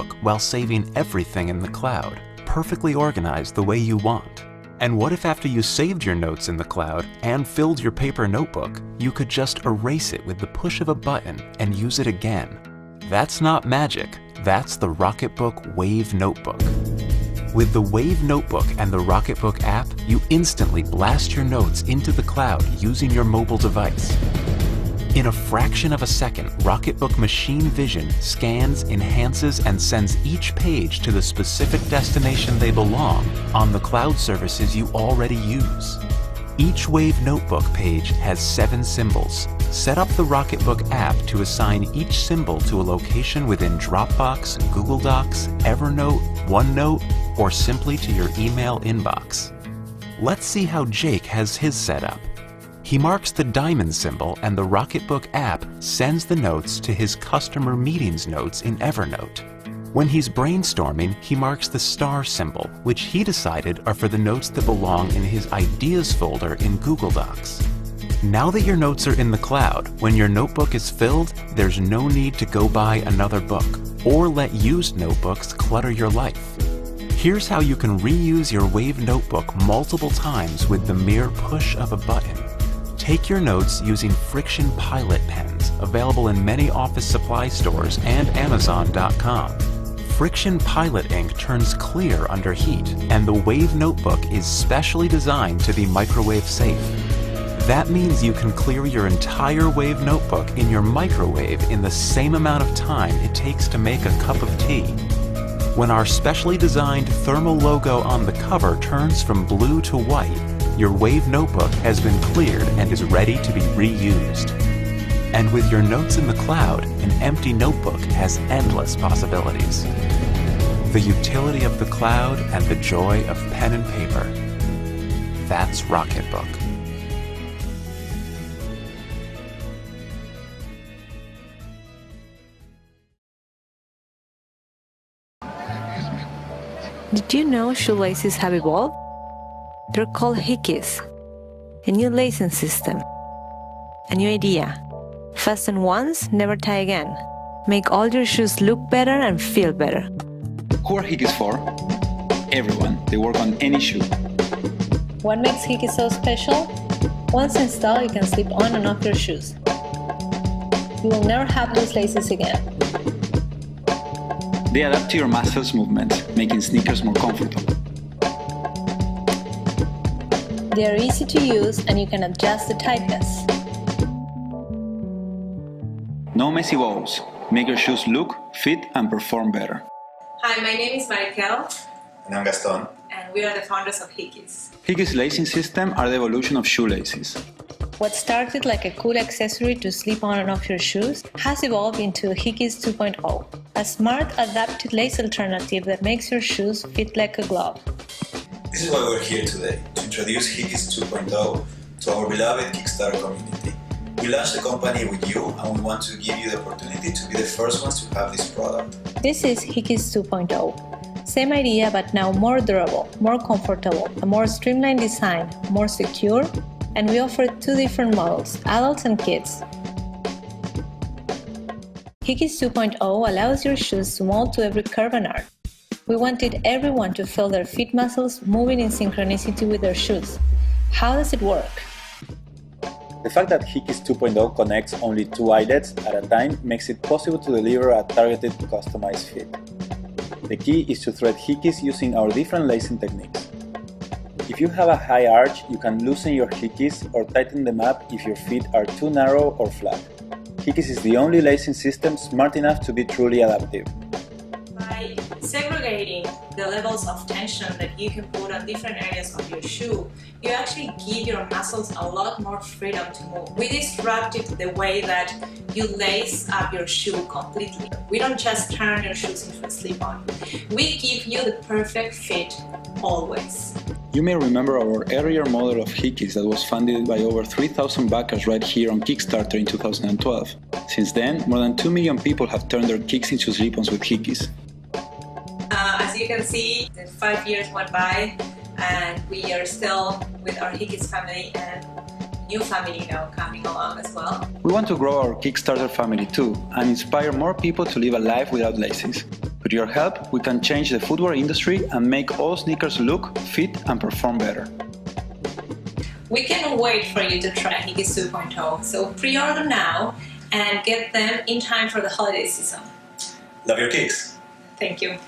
notebook while saving everything in the cloud, perfectly organized the way you want? And what if after you saved your notes in the cloud and filled your paper notebook, you could just erase it with the push of a button and use it again? That's not magic, that's the Rocketbook Wave Notebook. With the Wave Notebook and the Rocketbook app, you instantly blast your notes into the cloud using your mobile device. In a fraction of a second, Rocketbook Machine Vision scans, enhances, and sends each page to the specific destination they belong on the cloud services you already use. Each Wave Notebook page has 7 symbols. Set up the Rocketbook app to assign each symbol to a location within Dropbox, Google Docs, Evernote, OneNote, or simply to your email inbox. Let's see how Jake has his set up. He marks the diamond symbol and the Rocketbook app sends the notes to his customer meetings notes in Evernote. When he's brainstorming, he marks the star symbol, which he decided are for the notes that belong in his ideas folder in Google Docs. Now that your notes are in the cloud, when your notebook is filled, there's no need to go buy another book or let used notebooks clutter your life. Here's how you can reuse your Wave Notebook multiple times with the mere push of a button. Take your notes using Friction Pilot pens, available in many office supply stores and Amazon.com. Friction Pilot ink turns clear under heat, and the Wave Notebook is specially designed to be microwave safe. That means you can clear your entire Wave Notebook in your microwave in the same amount of time it takes to make a cup of tea. When our specially designed thermal logo on the cover turns from blue to white, your Wave Notebook has been cleared and is ready to be reused. And with your notes in the cloud, an empty notebook has endless possibilities. The utility of the cloud and the joy of pen and paper. That's Rocketbook. Did you know shoelaces have evolved? They're called Hickeys. A new lacing system. A new idea. Fasten once, never tie again. Make all your shoes look better and feel better. Who are Hickeys for? Everyone. They work on any shoe. What makes Hickeys so special? Once installed, you can slip on and off your shoes. You will never have loose laces again. They adapt to your muscles movement, making sneakers more comfortable. They are easy to use and you can adjust the tightness. No messy bows. Make your shoes look, fit, and perform better. Hi, my name is Marikel. And I'm Gaston. And we are the founders of Hickeys. Hickeys lacing system are the evolution of shoelaces. What started like a cool accessory to slip on and off your shoes has evolved into Hickeys 2.0, a smart, adapted lace alternative that makes your shoes fit like a glove. This is why we're here today, to introduce Hickeys 2.0 to our beloved Kickstarter community. We launched the company with you and we want to give you the opportunity to be the first ones to have this product. This is Hickeys 2.0. Same idea, but now more durable, more comfortable, a more streamlined design, more secure, and we offer 2 different models, adults and kids. Hickeys 2.0 allows your shoes to mold to every curve and arc. We wanted everyone to feel their feet muscles moving in synchronicity with their shoes. How does it work? The fact that Hickeys 2.0 connects only 2 eyelets at a time makes it possible to deliver a targeted, customized fit. The key is to thread Hickeys using our different lacing techniques. If you have a high arch, you can loosen your Hickeys or tighten them up if your feet are too narrow or flat. Hickeys is the only lacing system smart enough to be truly adaptive. By segregating the levels of tension that you can put on different areas of your shoe, you actually give your muscles a lot more freedom to move. We disrupted the way that you lace up your shoe completely. We don't just turn your shoes into a slip-on. We give you the perfect fit always. You may remember our earlier model of Hickeys that was funded by over 3,000 backers right here on Kickstarter in 2012. Since then, more than 2 million people have turned their kicks into slip-ons with Hickeys. As you can see, the 5 years went by and we are still with our Hickeys family and new family now coming along as well. We want to grow our Kickstarter family too and inspire more people to live a life without laces. With your help, we can change the footwear industry and make all sneakers look, fit, and perform better. We cannot wait for you to try Hikis 2.0, so pre-order now and get them in time for the holiday season. Love your kicks! Thank you.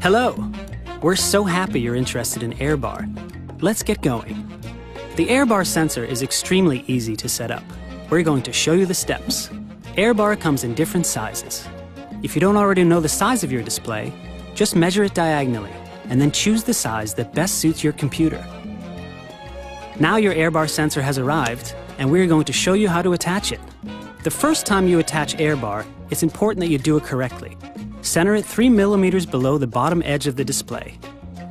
Hello! We're so happy you're interested in AirBar. Let's get going. The AirBar sensor is extremely easy to set up. We're going to show you the steps. AirBar comes in different sizes. If you don't already know the size of your display, just measure it diagonally and then choose the size that best suits your computer. Now your AirBar sensor has arrived and we're going to show you how to attach it. The first time you attach AirBar, it's important that you do it correctly. Center it 3 millimeters below the bottom edge of the display.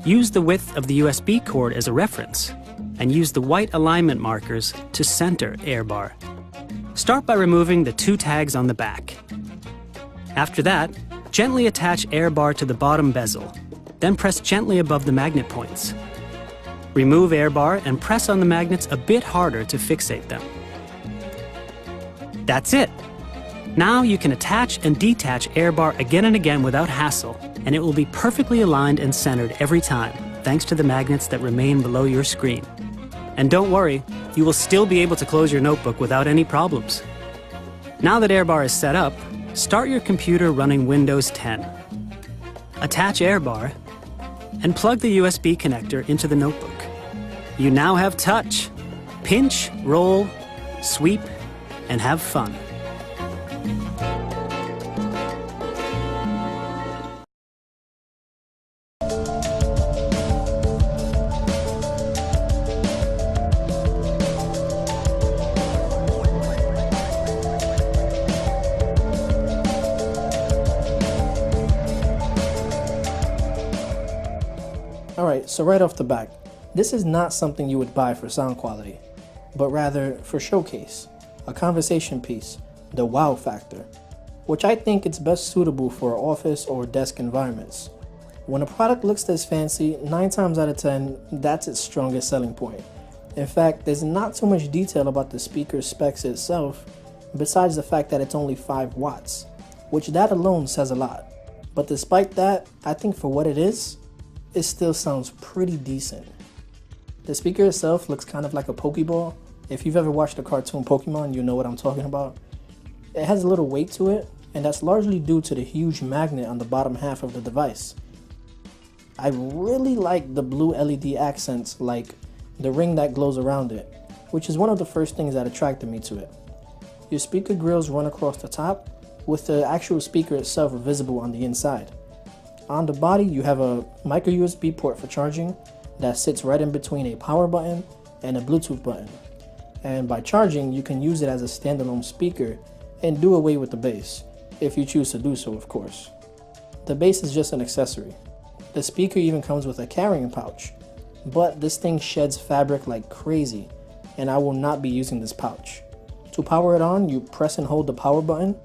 Use the width of the USB cord as a reference, and use the white alignment markers to center AirBar. Start by removing the 2 tags on the back. After that, gently attach AirBar to the bottom bezel, then press gently above the magnet points. Remove AirBar and press on the magnets a bit harder to fixate them. That's it! Now you can attach and detach AirBar again and again without hassle, and it will be perfectly aligned and centered every time, thanks to the magnets that remain below your screen. And don't worry, you will still be able to close your notebook without any problems. Now that AirBar is set up, start your computer running Windows 10. Attach AirBar, and plug the USB connector into the notebook. You now have touch. Pinch, roll, sweep, and have fun. Alright, so right off the bat, this is not something you would buy for sound quality, but rather for showcase, a conversation piece, the wow factor, which I think it's best suitable for office or desk environments. When a product looks this fancy, 9 times out of 10, that's its strongest selling point. In fact, there's not too much detail about the speaker's specs itself, besides the fact that it's only 5 watts, which that alone says a lot. But despite that, I think for what it is, it still sounds pretty decent. The speaker itself looks kind of like a Pokeball. If you've ever watched the cartoon Pokemon, you know what I'm talking about. It has a little weight to it, and that's largely due to the huge magnet on the bottom half of the device. I really like the blue LED accents, like the ring that glows around it, which is one of the first things that attracted me to it. Your speaker grills run across the top, with the actual speaker itself visible on the inside. On the body, you have a micro USB port for charging that sits right in between a power button and a Bluetooth button. And by charging, you can use it as a standalone speaker and do away with the bass, if you choose to do so, of course. The bass is just an accessory. The speaker even comes with a carrying pouch, but this thing sheds fabric like crazy, and I will not be using this pouch. To power it on, you press and hold the power button,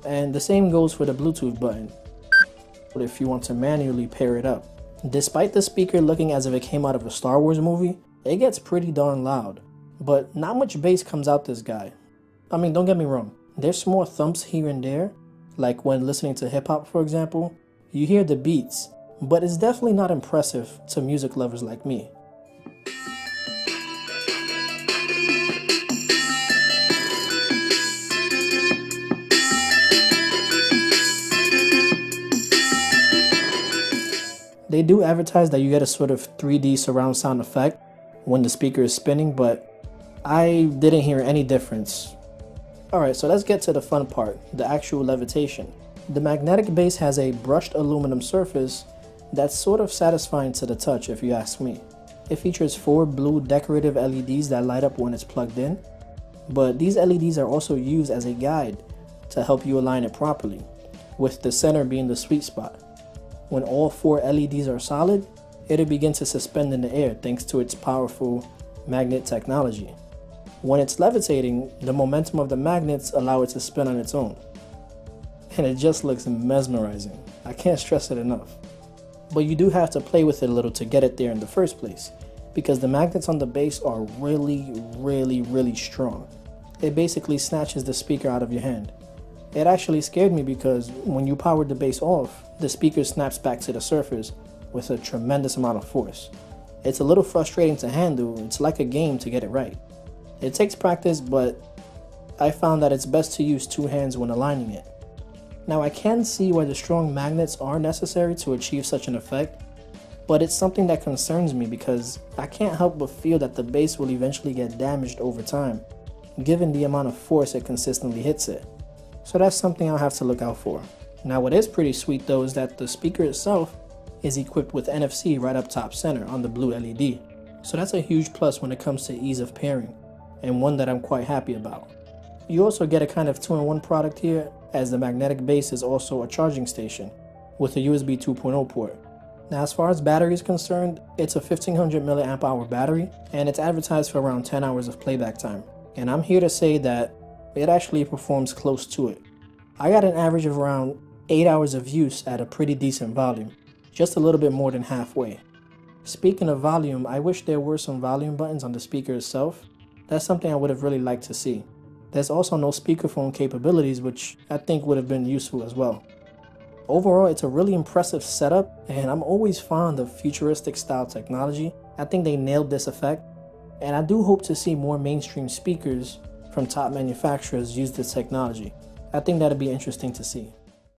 and the same goes for the Bluetooth button if you want to manually pair it up. Despite the speaker looking as if it came out of a Star Wars movie, it gets pretty darn loud, but not much bass comes out this guy. I mean, don't get me wrong, there's small thumps here and there, like when listening to hip hop for example. You hear the beats, but it's definitely not impressive to music lovers like me. They do advertise that you get a sort of 3D surround sound effect when the speaker is spinning, but I didn't hear any difference. Alright, so let's get to the fun part, the actual levitation. The magnetic base has a brushed aluminum surface that's sort of satisfying to the touch if you ask me. It features 4 blue decorative LEDs that light up when it's plugged in, but these LEDs are also used as a guide to help you align it properly, with the center being the sweet spot. When all 4 LEDs are solid, it'll begin to suspend in the air thanks to its powerful magnet technology. When it's levitating, the momentum of the magnets allow it to spin on its own. And it just looks mesmerizing. I can't stress it enough. But you do have to play with it a little to get it there in the first place, because the magnets on the base are really strong. It basically snatches the speaker out of your hand. It actually scared me because when you powered the base off, the speaker snaps back to the surface with a tremendous amount of force. It's a little frustrating to handle. It's like a game to get it right. It takes practice, but I found that it's best to use 2 hands when aligning it. Now I can see why the strong magnets are necessary to achieve such an effect, but it's something that concerns me because I can't help but feel that the base will eventually get damaged over time, given the amount of force it consistently hits it. So that's something I'll have to look out for. Now what is pretty sweet though is that the speaker itself is equipped with NFC right up top center on the blue LED. So that's a huge plus when it comes to ease of pairing, and one that I'm quite happy about. You also get a kind of 2-in-1 product here, as the magnetic base is also a charging station with a USB 2.0 port. Now as far as battery is concerned, it's a 1500 mAh battery and it's advertised for around 10 hours of playback time. And I'm here to say that it actually performs close to it. I got an average of around 8 hours of use at a pretty decent volume, just a little bit more than halfway. Speaking of volume, I wish there were some volume buttons on the speaker itself. That's something I would have really liked to see. There's also no speakerphone capabilities, which I think would have been useful as well. Overall, it's a really impressive setup, and I'm always fond of futuristic style technology. I think they nailed this effect, and I do hope to see more mainstream speakers from top manufacturers use this technology. I think that'd be interesting to see.